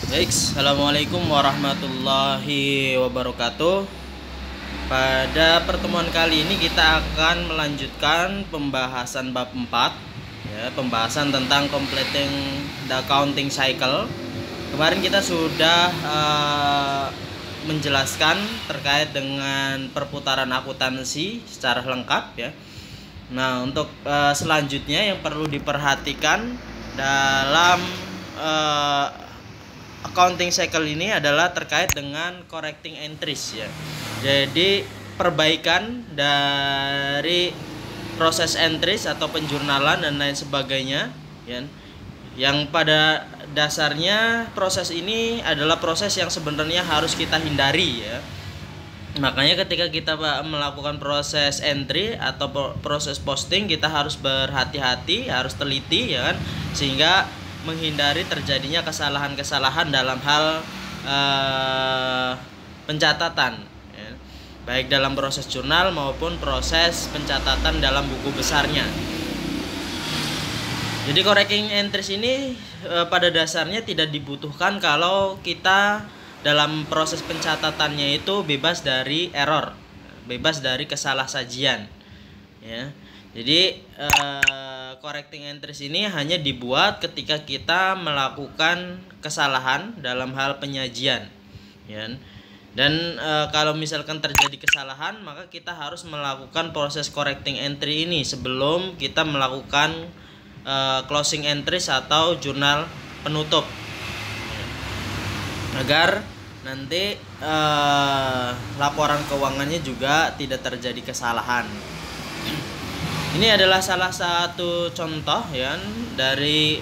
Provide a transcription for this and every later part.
Baik, assalamualaikum warahmatullahi wabarakatuh. Pada pertemuan kali ini kita akan melanjutkan pembahasan bab 4, ya, pembahasan tentang completing the accounting cycle. Kemarin kita sudah menjelaskan terkait dengan perputaran akuntansi secara lengkap, ya. Nah, untuk selanjutnya yang perlu diperhatikan dalam accounting cycle ini adalah terkait dengan correcting entries, ya. Jadi perbaikan dari proses entries atau penjurnalan dan lain sebagainya, ya. Yang pada dasarnya proses ini adalah proses yang sebenarnya harus kita hindari, ya. Makanya ketika kita melakukan proses entry atau proses posting, kita harus berhati-hati, harus teliti, ya kan, sehingga menghindari terjadinya kesalahan-kesalahan dalam hal pencatatan, ya, baik dalam proses jurnal maupun proses pencatatan dalam buku besarnya. Jadi correcting entries ini pada dasarnya tidak dibutuhkan kalau kita dalam proses pencatatannya itu bebas dari error, bebas dari kesalahsajian, ya. Jadi correcting entries ini hanya dibuat ketika kita melakukan kesalahan dalam hal penyajian, ya. Dan kalau misalkan terjadi kesalahan, maka kita harus melakukan proses correcting entry ini sebelum kita melakukan closing entries atau jurnal penutup, agar nanti laporan keuangannya juga tidak terjadi kesalahan. Ini adalah salah satu contoh, ya, dari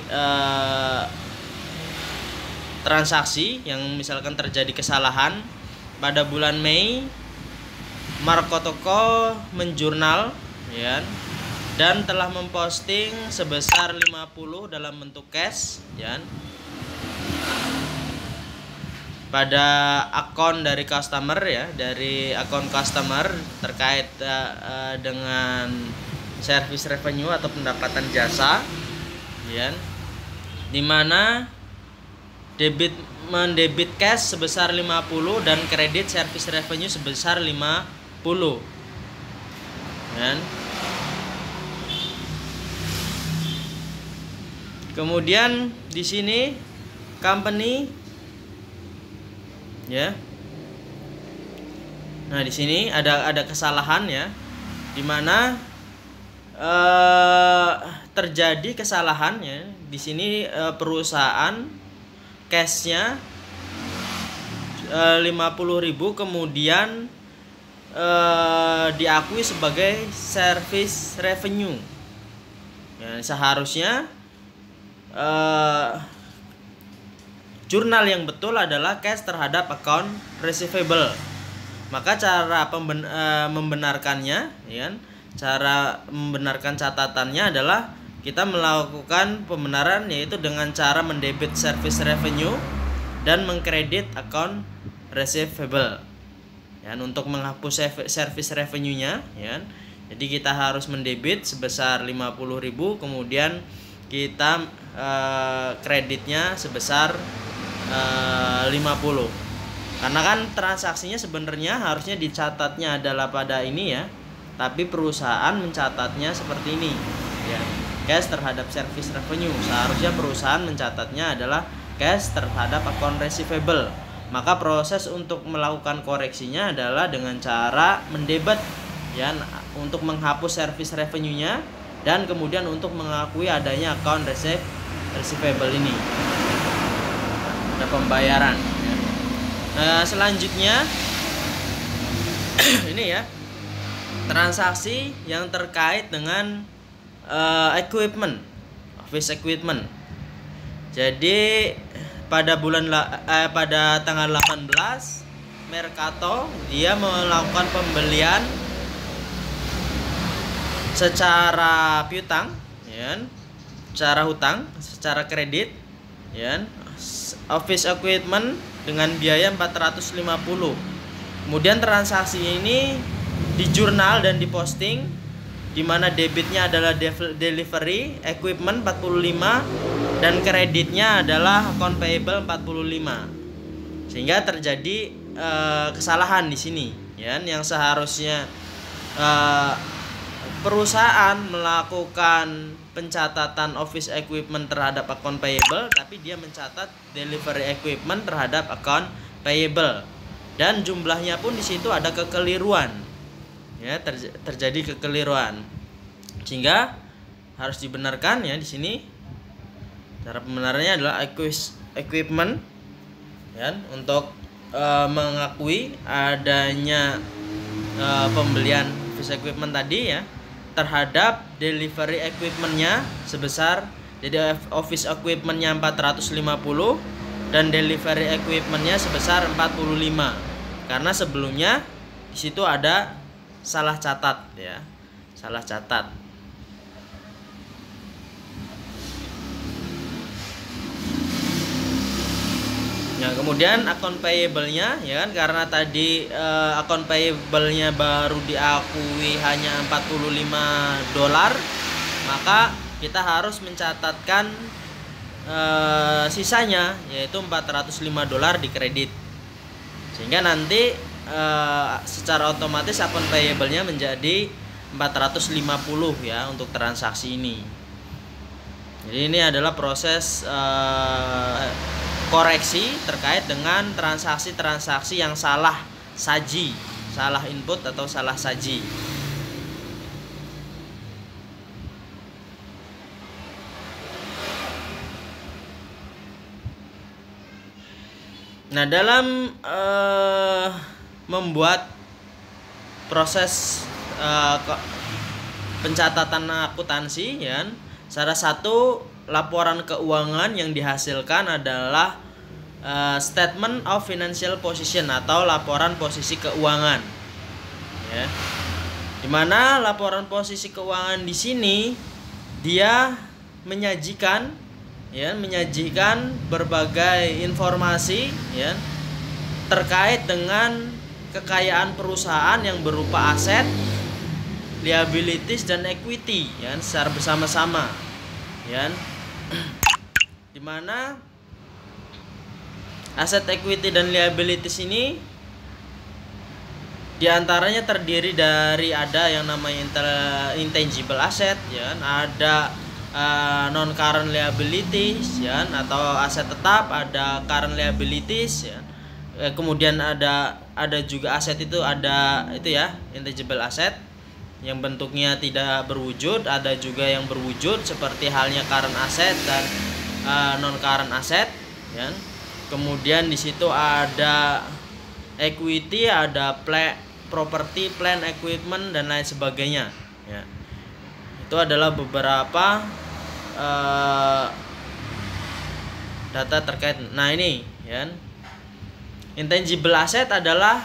transaksi yang misalkan terjadi kesalahan. Pada bulan Mei, Marco Toko menjurnal, ya, dan telah memposting sebesar 50 dalam bentuk cash, ya, pada akun dari customer, ya, dari akun customer terkait dengan service revenue atau pendapatan jasa, ya, dimana mendebit cash sebesar 50 dan kredit service revenue sebesar 50, ya. Kemudian di sini company, ya. Nah, di sini ada kesalahan, ya, dimana terjadi kesalahan, ya. Di sini perusahaan cashnya 50.000 kemudian diakui sebagai service revenue, ya. Seharusnya jurnal yang betul adalah cash terhadap account receivable. Maka cara membenarkannya, ya, cara membenarkan catatannya adalah kita melakukan pembenaran, yaitu dengan cara mendebit service revenue dan mengkredit account receivable, ya, untuk menghapus service revenue-nya, ya. Jadi kita harus mendebit sebesar 50.000, kemudian kita kreditnya sebesar 50. Karena kan transaksinya sebenarnya harusnya dicatatnya adalah pada ini, ya, tapi perusahaan mencatatnya seperti ini, ya, cash terhadap service revenue. Seharusnya perusahaan mencatatnya adalah cash terhadap account receivable. Maka proses untuk melakukan koreksinya adalah dengan cara mendebet, ya, untuk menghapus service revenue-nya dan kemudian untuk mengakui adanya account receivable ini. Ada pembayaran, ya. Nah, selanjutnya ini, ya, transaksi yang terkait dengan equipment, office equipment. Jadi pada tanggal 18, Mercato dia melakukan pembelian secara piutang, ya, secara hutang, secara kredit, ya, office equipment dengan biaya 450. Kemudian transaksi ini dijurnal dan diposting, di mana debitnya adalah delivery equipment 45 dan kreditnya adalah account payable 45. Sehingga terjadi kesalahan di sini, ya, yang seharusnya perusahaan melakukan pencatatan office equipment terhadap account payable, tapi dia mencatat delivery equipment terhadap account payable, dan jumlahnya pun di situ ada kekeliruan, ya, terjadi kekeliruan, sehingga harus dibenarkan, ya. Di sini cara pembenarannya adalah equipment, ya, untuk mengakui adanya pembelian office equipment tadi, ya, terhadap delivery equipmentnya sebesar, jadi office equipmentnya 450 dan delivery equipmentnya sebesar 45, karena sebelumnya di situ ada salah catat, ya, salah catat. Nah, kemudian account payable-nya, ya kan, karena tadi account payable-nya baru diakui hanya $45, maka kita harus mencatatkan sisanya, yaitu $405 di kredit, sehingga nanti secara otomatis account payable-nya menjadi 450, ya, untuk transaksi ini. Jadi ini adalah proses koreksi terkait dengan transaksi-transaksi yang salah saji, salah input atau salah saji. Nah, dalam membuat proses pencatatan akuntansi, ya, salah satu laporan keuangan yang dihasilkan adalah statement of financial position atau laporan posisi keuangan, ya. Dimana laporan posisi keuangan di sini dia menyajikan, ya, menyajikan berbagai informasi, ya, terkait dengan kekayaan perusahaan yang berupa aset, liabilities dan equity, ya, secara bersama-sama, ya. Dimana aset, equity dan liabilities ini diantaranya terdiri dari ada yang namanya intangible asset, ya, ada non current liabilities, ya, atau aset tetap, ada current liabilities, ya. Kemudian ada juga aset itu, ada itu, ya, intangible asset yang bentuknya tidak berwujud, ada juga yang berwujud seperti halnya current asset dan non current asset, ya. Kemudian di situ ada equity, ada property, plant, equipment dan lain sebagainya, ya. Itu adalah beberapa data terkait. Nah, ini, ya, intangible asset adalah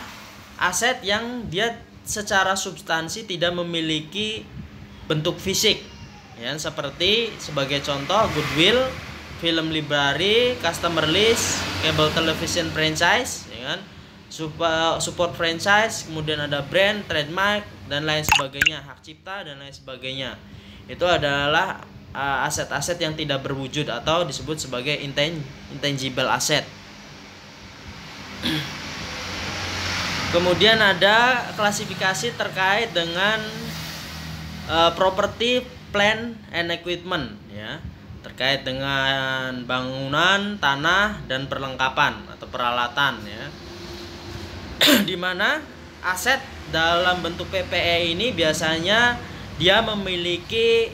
aset yang dia secara substansi tidak memiliki bentuk fisik, ya, seperti sebagai contoh goodwill, film library, customer list, cable television franchise, ya kan, support franchise, kemudian ada brand, trademark dan lain sebagainya, hak cipta dan lain sebagainya. Itu adalah aset-aset yang tidak berwujud atau disebut sebagai intangible asset. Kemudian ada klasifikasi terkait dengan property, plant and equipment, ya, terkait dengan bangunan, tanah dan perlengkapan atau peralatan, ya. Di mana aset dalam bentuk PPE ini biasanya dia memiliki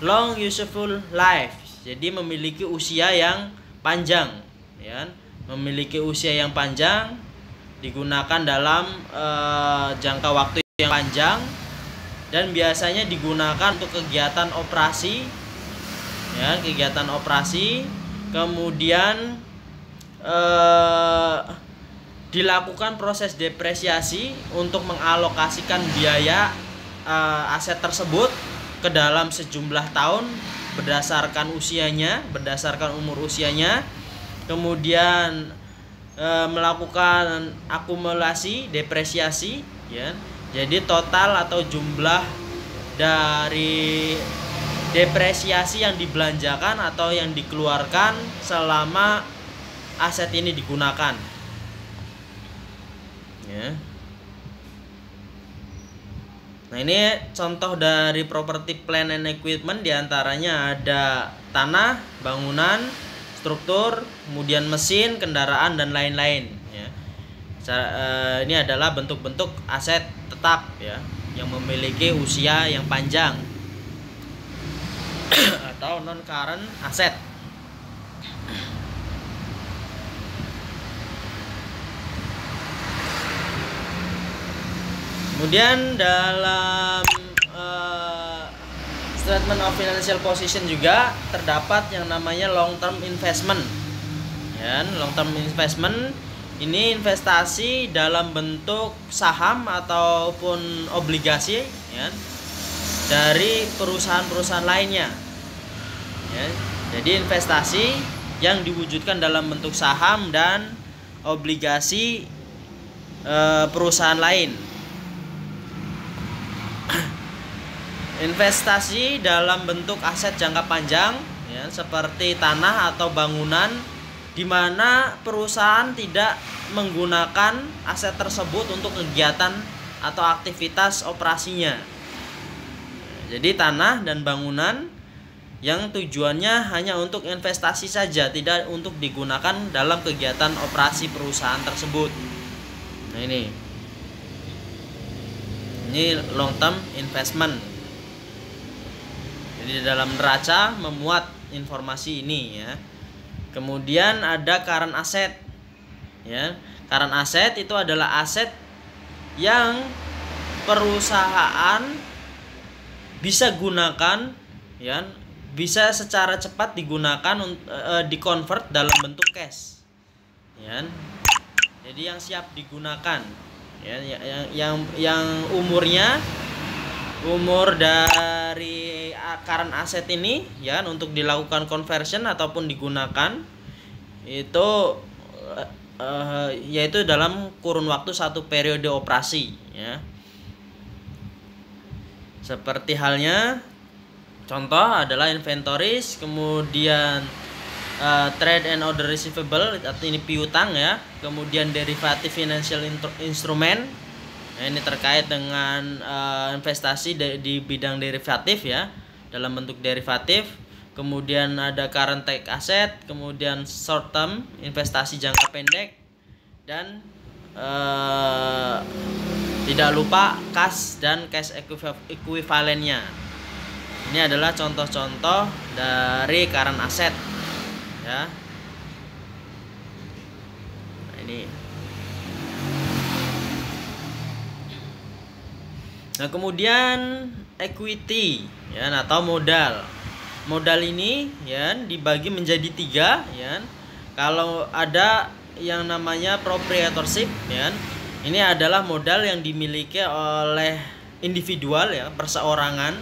long useful life, jadi memiliki usia yang panjang, ya, memiliki usia yang panjang, digunakan dalam jangka waktu yang panjang, dan biasanya digunakan untuk kegiatan operasi, ya, kegiatan operasi. Kemudian dilakukan proses depresiasi untuk mengalokasikan biaya aset tersebut ke dalam sejumlah tahun berdasarkan usianya, berdasarkan umur usianya. Kemudian melakukan akumulasi depresiasi, ya. Jadi total atau jumlah dari depresiasi yang dibelanjakan atau yang dikeluarkan selama aset ini digunakan. Ya. Nah, ini contoh dari property plant and equipment, diantaranya ada tanah, bangunan, struktur, kemudian mesin, kendaraan, dan lain-lain. Ya. Ini adalah bentuk-bentuk aset tetap ya, yang memiliki usia yang panjang atau non current asset. Kemudian dalam statement of financial position juga terdapat yang namanya long term investment. Ya, long term investment ini investasi dalam bentuk saham ataupun obligasi ya, dari perusahaan-perusahaan lainnya. Ya, jadi investasi yang diwujudkan dalam bentuk saham dan obligasi perusahaan lain. Investasi dalam bentuk aset jangka panjang ya, seperti tanah atau bangunan, di mana perusahaan tidak menggunakan aset tersebut untuk kegiatan atau aktivitas operasinya. Jadi tanah dan bangunan yang tujuannya hanya untuk investasi saja, tidak untuk digunakan dalam kegiatan operasi perusahaan tersebut. Nah, ini long term investment. Jadi dalam neraca memuat informasi ini ya. Kemudian ada current asset. Ya, current asset itu adalah aset yang perusahaan bisa gunakan ya, bisa secara cepat digunakan dikonvert dalam bentuk cash. Ya. Jadi yang siap digunakan ya, yang umur dari current asset ini ya untuk dilakukan conversion ataupun digunakan itu yaitu dalam kurun waktu 1 periode operasi ya. Seperti halnya contoh adalah inventories, kemudian trade and order receivable atau ini piutang ya, kemudian derivative financial instrument. Nah, ini terkait dengan investasi di bidang derivatif ya, dalam bentuk derivatif. Kemudian ada current tax asset, kemudian short term investasi jangka pendek, dan tidak lupa cash dan cash equivalennya. Ini adalah contoh-contoh dari current asset ya. Nah, ini. Nah, kemudian equity ya, atau modal. Modal ini ya dibagi menjadi 3 ya. Kalau ada yang namanya proprietorship ya, ini adalah modal yang dimiliki oleh individual ya, perseorangan.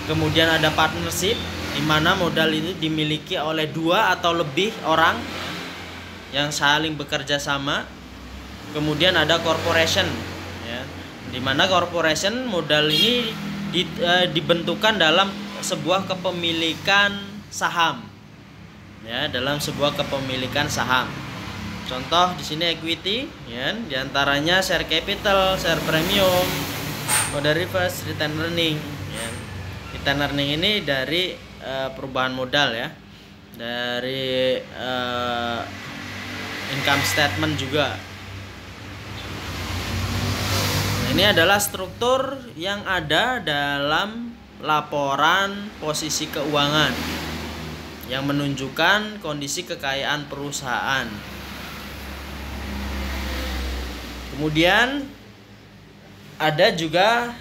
Kemudian ada partnership, di mana modal ini dimiliki oleh 2 atau lebih orang yang saling bekerja sama. Kemudian ada corporation ya, di mana corporation modal ini dibentukkan dalam sebuah kepemilikan saham ya, dalam sebuah kepemilikan saham. Contoh di sini equity ya, diantaranya share capital, share premium, modal reverse, return earning ya. Return earning ini dari perubahan modal ya, dari income statement juga. Ini adalah struktur yang ada dalam laporan posisi keuangan yang menunjukkan kondisi kekayaan perusahaan. Kemudian ada juga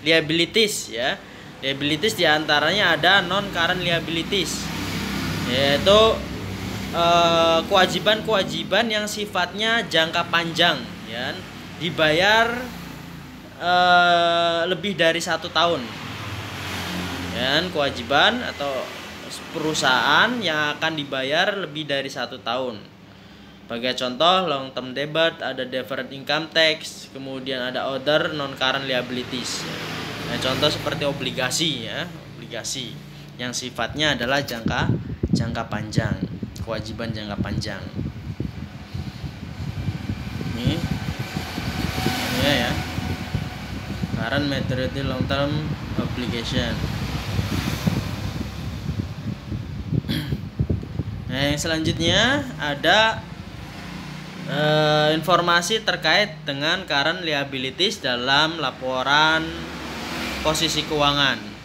liabilities ya. Liabilities diantaranya ada non current liabilities, yaitu kewajiban-kewajiban yang sifatnya jangka panjang ya, dibayar lebih dari 1 tahun. Dan kewajiban atau perusahaan yang akan dibayar lebih dari 1 tahun. Sebagai contoh long term debt, ada deferred income tax, kemudian ada other non current liabilities. Nah, contoh seperti obligasi ya. obligasi yang sifatnya adalah jangka panjang, kewajiban jangka panjang. Ini ya. Current maturity long term obligation. Nah, yang selanjutnya ada informasi terkait dengan current liabilities dalam laporan posisi keuangan.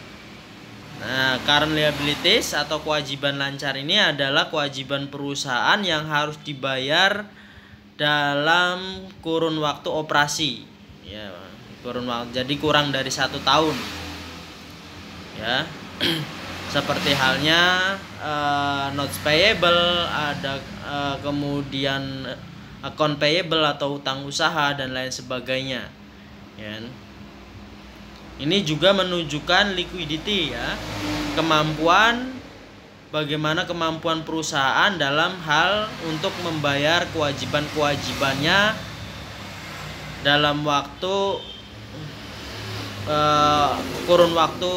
Nah, current liabilities atau kewajiban lancar ini adalah kewajiban perusahaan yang harus dibayar dalam kurun waktu operasi. Ya, jadi kurang dari 1 tahun. Ya. Seperti halnya notes payable, ada kemudian account payable atau utang usaha dan lain sebagainya. Ya. Ini juga menunjukkan liquidity, ya, bagaimana kemampuan perusahaan dalam hal untuk membayar kewajiban-kewajibannya dalam waktu kurun waktu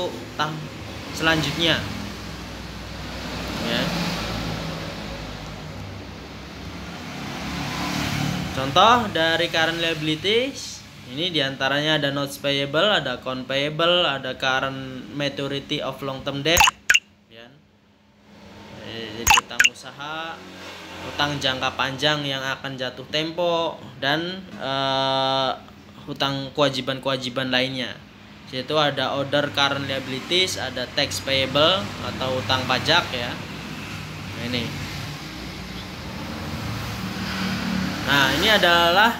selanjutnya. Ya. Contoh dari current liabilities ini diantaranya ada notes payable, ada account payable, ada current maturity of long term debt, ya. Jadi utang usaha, utang jangka panjang yang akan jatuh tempo, dan hutang kewajiban-kewajiban lainnya. Yaitu ada other current liabilities, ada tax payable atau utang pajak, ya. Nah, ini. Nah, ini adalah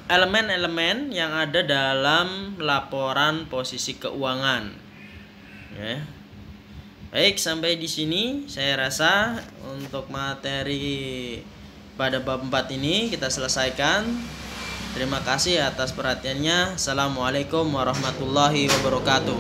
elemen-elemen yang ada dalam laporan posisi keuangan. Ya. Baik, sampai di sini saya rasa untuk materi pada bab 4 ini kita selesaikan. Terima kasih atas perhatiannya. Assalamualaikum warahmatullahi wabarakatuh.